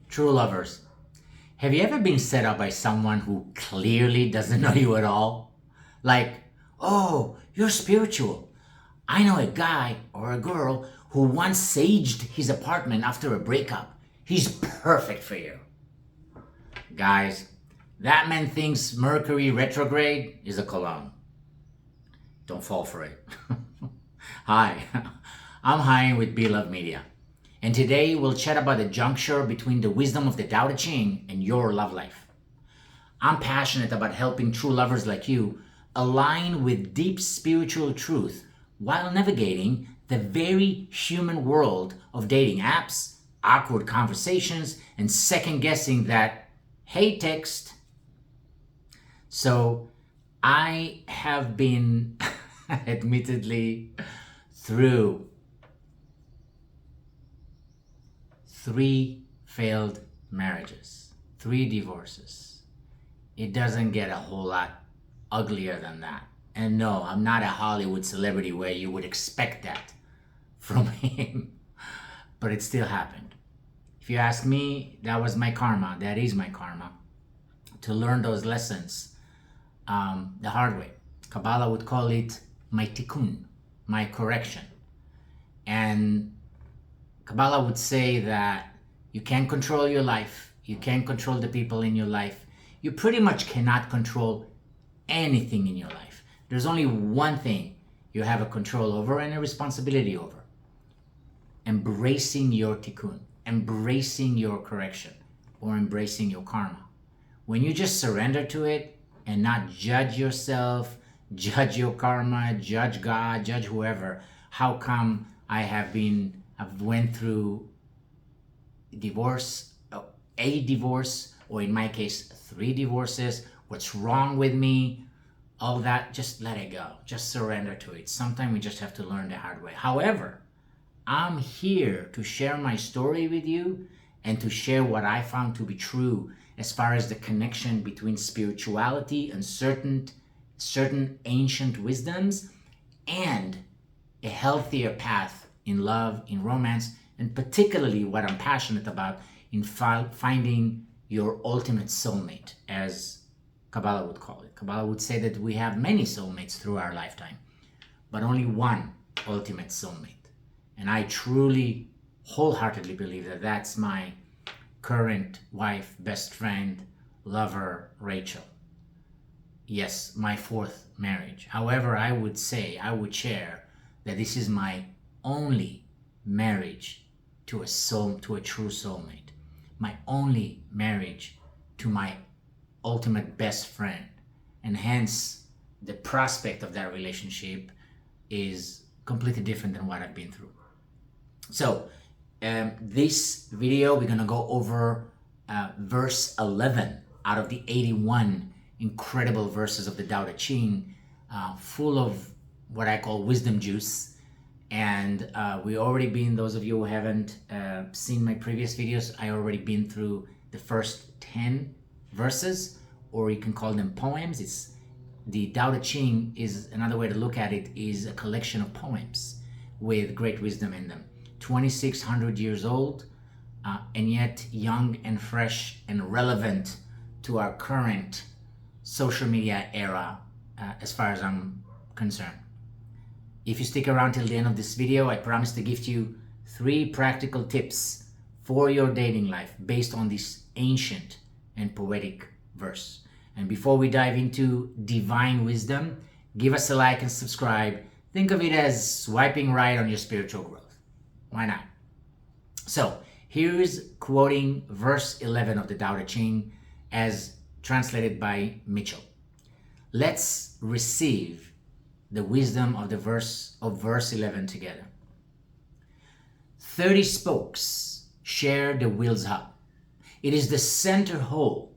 True lovers, have you ever been set up by someone who clearly doesn't know you at all? Like, oh, you're spiritual. I know a guy or a girl who once saged his apartment after a breakup. He's perfect for you. Guys, that man thinks Mercury retrograde is a cologne. Don't fall for it. Hi, I'm Haim with V11 Media. And today we'll chat about the juncture between the wisdom of the Tao Te Ching and your love life. I'm passionate about helping true lovers like you align with deep spiritual truth while navigating the very human world of dating apps, awkward conversations, and second guessing that, hey, text. So I have been admittedly through 3 failed marriages, 3 divorces. It doesn't get a whole lot uglier than that. And no, I'm not a Hollywood celebrity where you would expect that from him, but it still happened. If you ask me, that was my karma. That is my karma. To learn those lessons the hard way. Kabbalah would call it my tikkun, my correction. And Kabbalah would say that you can't control your life. You can't control the people in your life. You pretty much cannot control anything in your life. There's only one thing you have a control over and a responsibility over. Embracing your tikkun, embracing your correction, or embracing your karma. When you just surrender to it and not judge yourself, judge your karma, judge God, judge whoever, how come I've went through divorce, a divorce, or in my case, 3 divorces. What's wrong with me? All that, just let it go. Just surrender to it. Sometimes we just have to learn the hard way. However, I'm here to share my story with you and to share what I found to be true as far as the connection between spirituality and certain ancient wisdoms and a healthier path in love, in romance, and particularly what I'm passionate about in finding your ultimate soulmate, as Kabbalah would call it. Kabbalah would say that we have many soulmates through our lifetime, but only one ultimate soulmate. And I truly, wholeheartedly believe that that's my current wife, best friend, lover, Rachel. Yes, my 4th marriage. However, I would share that this is my only marriage to a true soulmate. My only marriage to my ultimate best friend. And hence, the prospect of that relationship is completely different than what I've been through. So, this video, we're going to go over verse 11 out of the 81 incredible verses of the Tao Te Ching, full of what I call wisdom juice. And those of you who haven't seen my previous videos, I already been through the first 10 verses, or you can call them poems. It's the Tao Te Ching is another way to look at it, is a collection of poems with great wisdom in them. 2,600 years old, and yet young and fresh and relevant to our current social media era, as far as I'm concerned. If you stick around till the end of this video, I promise to gift you 3 practical tips for your dating life based on this ancient and poetic verse. And before we dive into divine wisdom, give us a like and subscribe. Think of it as swiping right on your spiritual growth. Why not? So here's quoting verse 11 of the Tao Te Ching as translated by Mitchell. Let's receive the wisdom of verse 11 together. 30 spokes share the wheel's hub. It is the center hole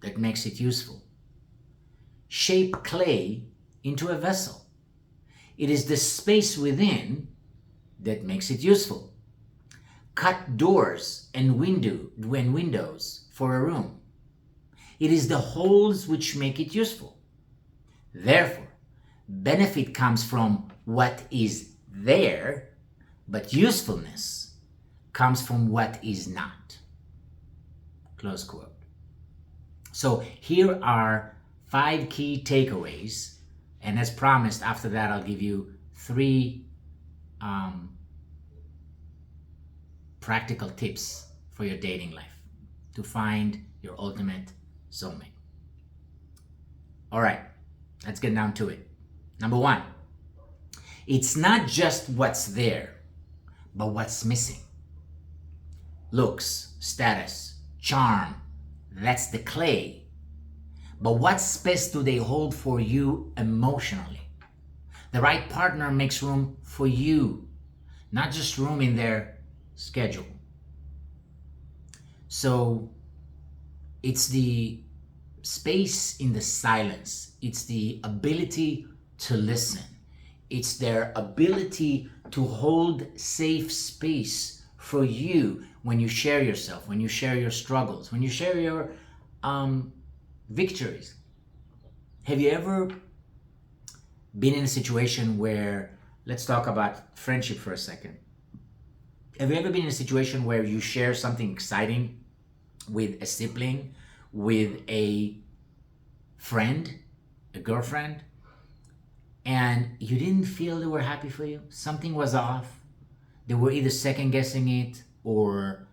that makes it useful. Shape clay into a vessel. It is the space within that makes it useful. Cut doors and windows for a room. It is the holes which make it useful. Therefore, benefit comes from what is there, but usefulness comes from what is not. close quote. So here are 5 key takeaways. And as promised, after that, I'll give you 3 practical tips for your dating life to find your ultimate soulmate. All right, let's get down to it. Number 1, it's not just what's there, but what's missing. Looks, status, charm, that's the clay. But what space do they hold for you emotionally? The right partner makes room for you, not just room in their schedule. So it's the space in the silence. It's the ability to listen. It's their ability to hold safe space for you when you share yourself, when you share your struggles, when you share your victories. Have you ever been in a situation where, let's talk about friendship for a second. Have you ever been in a situation where you share something exciting with a sibling, with a friend, a girlfriend, and you didn't feel they were happy for you? Something was off. They were either second guessing it or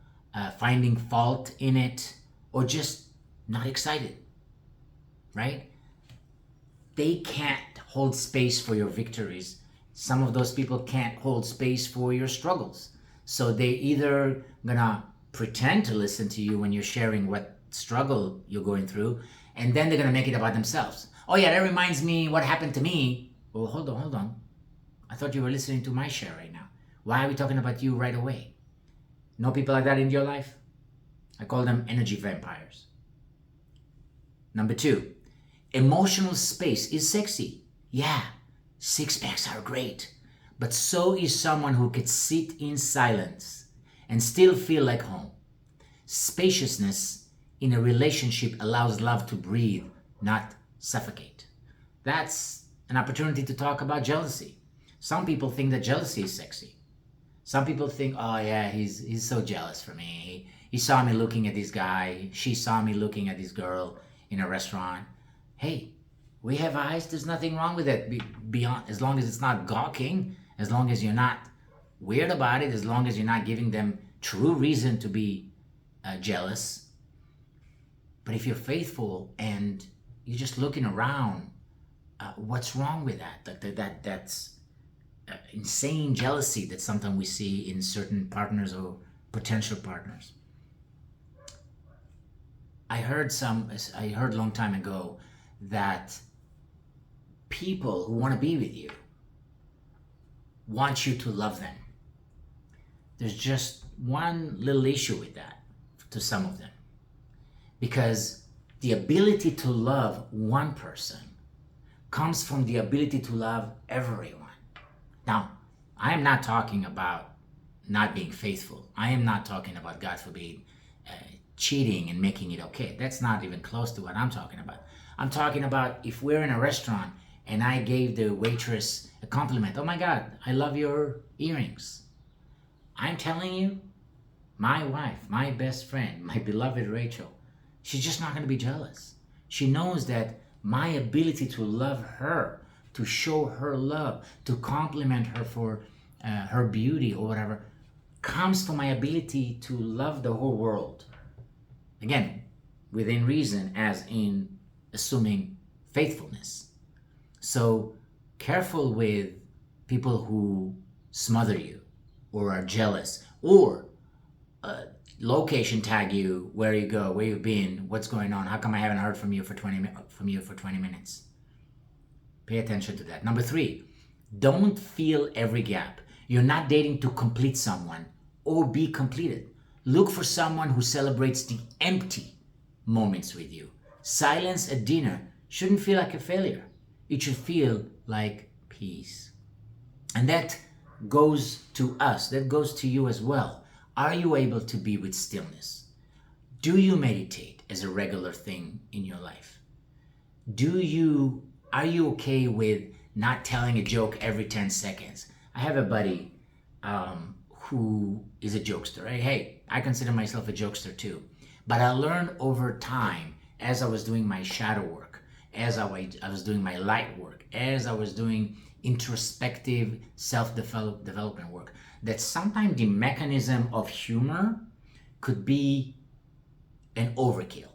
finding fault in it or just not excited, right? They can't hold space for your victories. Some of those people can't hold space for your struggles. So they either gonna pretend to listen to you when you're sharing what struggle you're going through, and then they're gonna make it about themselves. Oh yeah, that reminds me what happened to me. Well, hold on. I thought you were listening to my share right now. Why are we talking about you right away? Know people like that in your life? I call them energy vampires. Number 2, emotional space is sexy. Yeah, 6-packs are great, but so is someone who could sit in silence and still feel like home. Spaciousness in a relationship allows love to breathe, not suffocate. That's an opportunity to talk about jealousy. Some people think that jealousy is sexy. Some people think, oh yeah, he's so jealous for me. He saw me looking at this guy. She saw me looking at this girl in a restaurant. Hey, we have eyes. There's nothing wrong with it. Beyond, as long as it's not gawking, as long as you're not weird about it, as long as you're not giving them true reason to be jealous. But if you're faithful and you're just looking around, what's wrong with that? That's insane jealousy that sometimes we see in certain partners or potential partners. I heard a long time ago that people who want to be with you want you to love them. There's just one little issue with that to some of them. Because the ability to love one person comes from the ability to love everyone. Now, I am not talking about not being faithful. I am not talking about, God forbid, cheating and making it okay. That's not even close to what I'm talking about. I'm talking about if we're in a restaurant and I gave the waitress a compliment. Oh my God, I love your earrings. I'm telling you, my wife, my best friend, my beloved Rachel, she's just not going to be jealous. She knows that my ability to love her, to show her love, to compliment her for her beauty or whatever, comes from my ability to love the whole world. Again, within reason, as in assuming faithfulness. So careful with people who smother you or are jealous or location tag you, where you go, where you've been, what's going on, how come I haven't heard from you for 20 minutes. Pay attention to that. Number 3, don't fill every gap. You're not dating to complete someone or be completed. Look for someone who celebrates the empty moments with you. Silence at dinner shouldn't feel like a failure. It should feel like peace. And that goes to us. That goes to you as well. Are you able to be with stillness? Do you meditate as a regular thing in your life? Are you okay with not telling a joke every 10 seconds? I have a buddy who is a jokester. Right? Hey, I consider myself a jokester too. But I learned over time as I was doing my shadow work, as I was doing my light work, as I was doing introspective self-development work, that sometimes the mechanism of humor could be an overkill.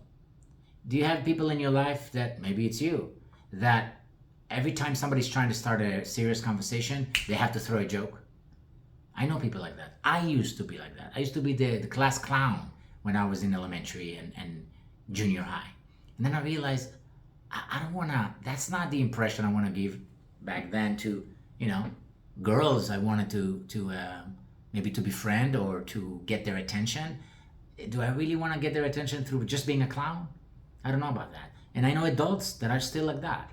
Do you have people in your life that, maybe it's you, that every time somebody's trying to start a serious conversation, they have to throw a joke? I know people like that. I used to be like that. I used to be the class clown when I was in elementary and junior high. And then I realized I don't want to, that's not the impression I want to give back then to, girls I wanted to maybe to befriend or to get their attention. Do I really want to get their attention through just being a clown? I don't know about that. And I know adults that are still like that.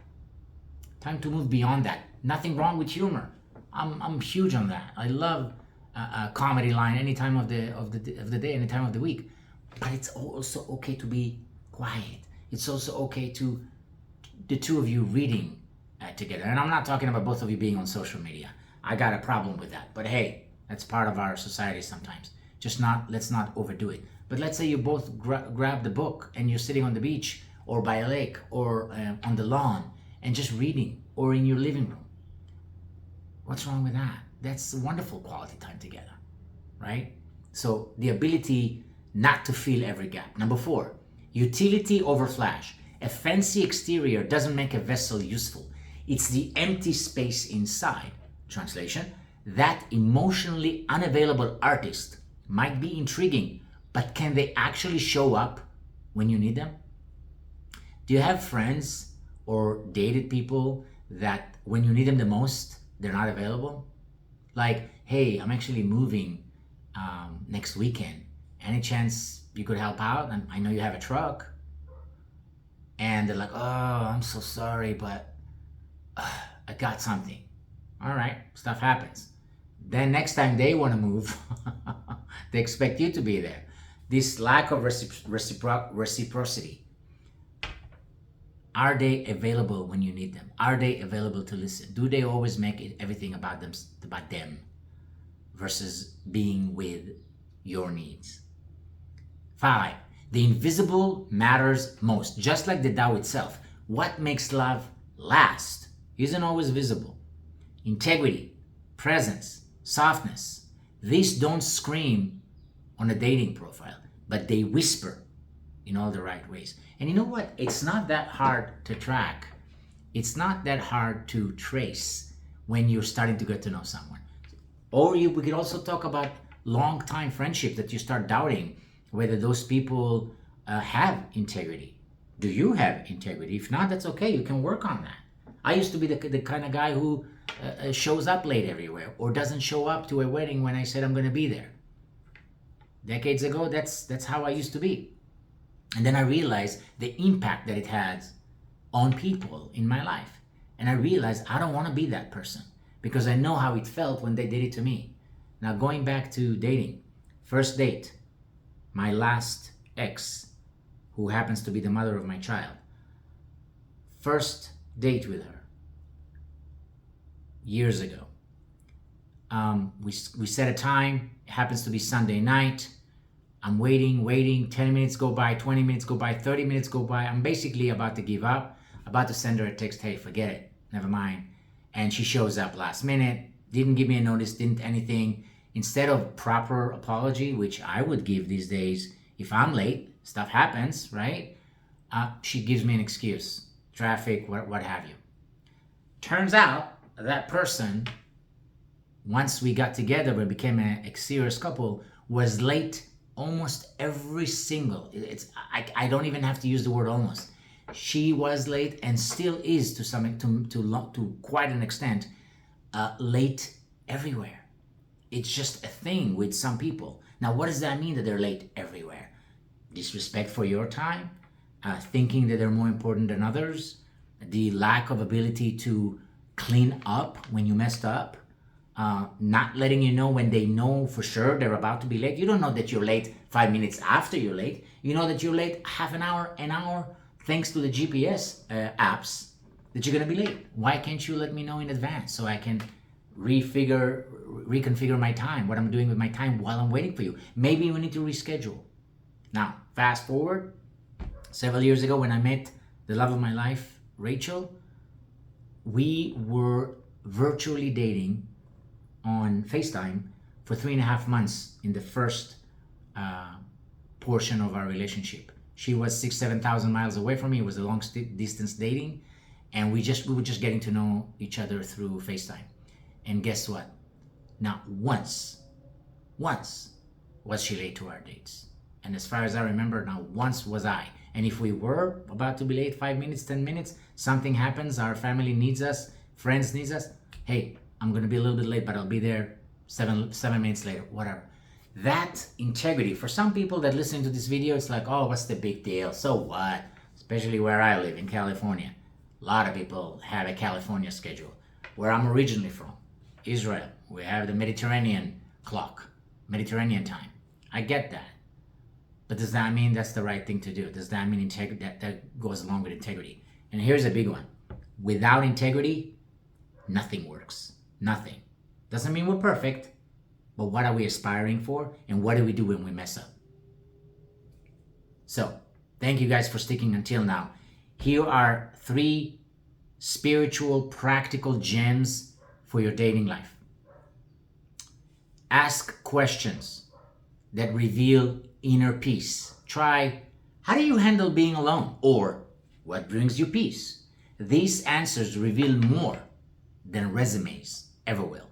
Time to move beyond that. Nothing wrong with humor. I'm huge on that. I love a comedy line any time of the day, any time of the week. But it's also okay to be quiet. It's also okay to the two of you reading together. And I'm not talking about both of you being on social media. I got a problem with that. But hey, that's part of our society sometimes. Let's not overdo it. But let's say you both grab the book and you're sitting on the beach or by a lake or on the lawn and just reading, or in your living room. What's wrong with that? That's wonderful quality time together, right? So the ability not to fill every gap. Number 4, utility over flash. A fancy exterior doesn't make a vessel useful. It's the empty space inside. Translation: that emotionally unavailable artist might be intriguing, but can they actually show up when you need them? Do you have friends or dated people that when you need them the most, they're not available? Like, hey, I'm actually moving next weekend. Any chance you could help out? And I know you have a truck. And they're like, oh, I'm so sorry, but I got something. All right, stuff happens. Then next time they want to move, they expect you to be there. This lack of reciprocity. Are they available when you need them? Are they available to listen? Do they always make everything about them versus being with your needs? 5, the invisible matters most. Just like the Tao itself, what makes love last isn't always visible. Integrity, presence, softness, these don't scream on a dating profile, but they whisper in all the right ways. And you know what? It's not that hard to track. It's not that hard to trace when you're starting to get to know someone. Or we could also talk about long-time friendship that you start doubting whether those people have integrity. Do you have integrity? If not, that's okay. You can work on that. I used to be the kind of guy who shows up late everywhere or doesn't show up to a wedding when I said I'm going to be there. Decades ago, that's how I used to be. And then I realized the impact that it has on people in my life. And I realized I don't want to be that person because I know how it felt when they did it to me. Now, going back to dating, first date, my last ex, who happens to be the mother of my child, first date with her, years ago. We set a time, it happens to be Sunday night. I'm waiting, 10 minutes go by, 20 minutes go by, 30 minutes go by. I'm basically about to give up, about to send her a text, hey, forget it, never mind. And she shows up last minute, didn't give me a notice, didn't anything. Instead of proper apology, which I would give these days, if I'm late, stuff happens, right? She gives me an excuse, traffic, what have you. Turns out that person, once we got together, we became a serious couple, was late almost every single, I don't even have to use the word almost. She was late and still is to quite an extent, late everywhere. It's just a thing with some people. Now, what does that mean that they're late everywhere? Disrespect for your time, thinking that they're more important than others, the lack of ability to clean up when you messed up, not letting you know when they know for sure they're about to be late. You don't know that you're late 5 minutes after you're late. You know that you're late half an hour, thanks to the GPS apps, that you're going to be late. Why can't you let me know in advance so I can reconfigure my time, what I'm doing with my time while I'm waiting for you? Maybe we need to reschedule. Now, fast forward several years ago when I met the love of my life, Rachel, we were virtually dating on FaceTime for 3.5 months in the first portion of our relationship. She was 7,000 miles away from me. It was a long distance dating, and we were just getting to know each other through FaceTime. And guess what? Not once was she late to our dates. And as far as I remember, not once was I. And if we were about to be late 5 minutes, 10 minutes, something happens, our family needs us, friends needs us, hey, I'm gonna be a little bit late, but I'll be there 7 minutes later, whatever. That integrity, for some people that listen to this video, it's like, oh, what's the big deal? So what? Especially where I live in California. A lot of people have a California schedule. Where I'm originally from, Israel, we have the Mediterranean clock, Mediterranean time. I get that. But does that mean that's the right thing to do? Does that mean that goes along with integrity? And here's a big one. Without integrity, nothing works. Nothing. Doesn't mean we're perfect, but what are we aspiring for? And what do we do when we mess up? So, thank you guys for sticking until now. Here are 3 spiritual, practical gems for your dating life. Ask questions that reveal inner peace. Try, how do you handle being alone? Or, what brings you peace? These answers reveal more than resumes ever will.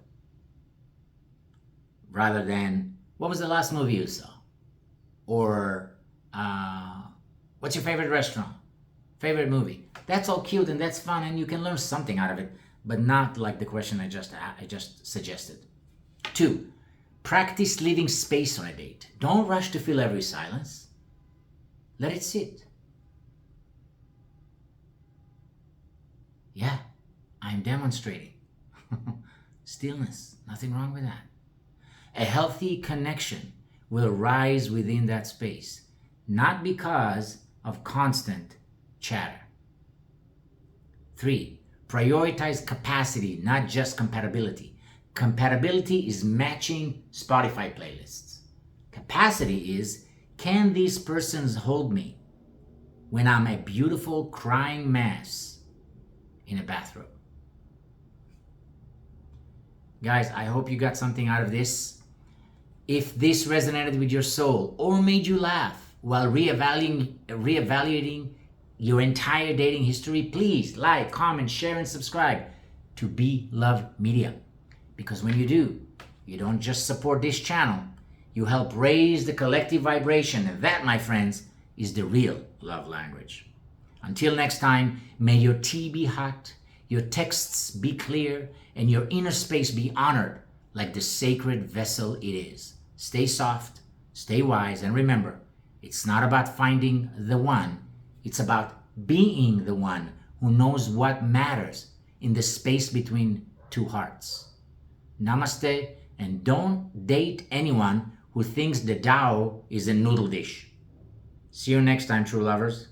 Rather than, what was the last movie you saw? Or, what's your favorite restaurant? Favorite movie? That's all cute and that's fun and you can learn something out of it, but not like the question I just suggested. 2, practice leaving space on a date. Don't rush to fill every silence. Let it sit. Yeah, I'm demonstrating. Stillness, nothing wrong with that. A healthy connection will rise within that space, not because of constant chatter. 3, prioritize capacity, not just compatibility. Compatibility is matching Spotify playlists. Capacity is, can these persons hold me when I'm a beautiful crying mess in a bathrobe? Guys, I hope you got something out of this. If this resonated with your soul or made you laugh while reevaluating your entire dating history, please like, comment, share, and subscribe to Be Love Media. Because when you do, you don't just support this channel, you help raise the collective vibration, and that, my friends, is the real love language. Until next time, may your tea be hot, your texts be clear, and your inner space be honored like the sacred vessel it is. Stay soft, stay wise, and remember, it's not about finding the one, it's about being the one who knows what matters in the space between 2 hearts. Namaste, and don't date anyone who thinks the Tao is a noodle dish. See you next time, true lovers.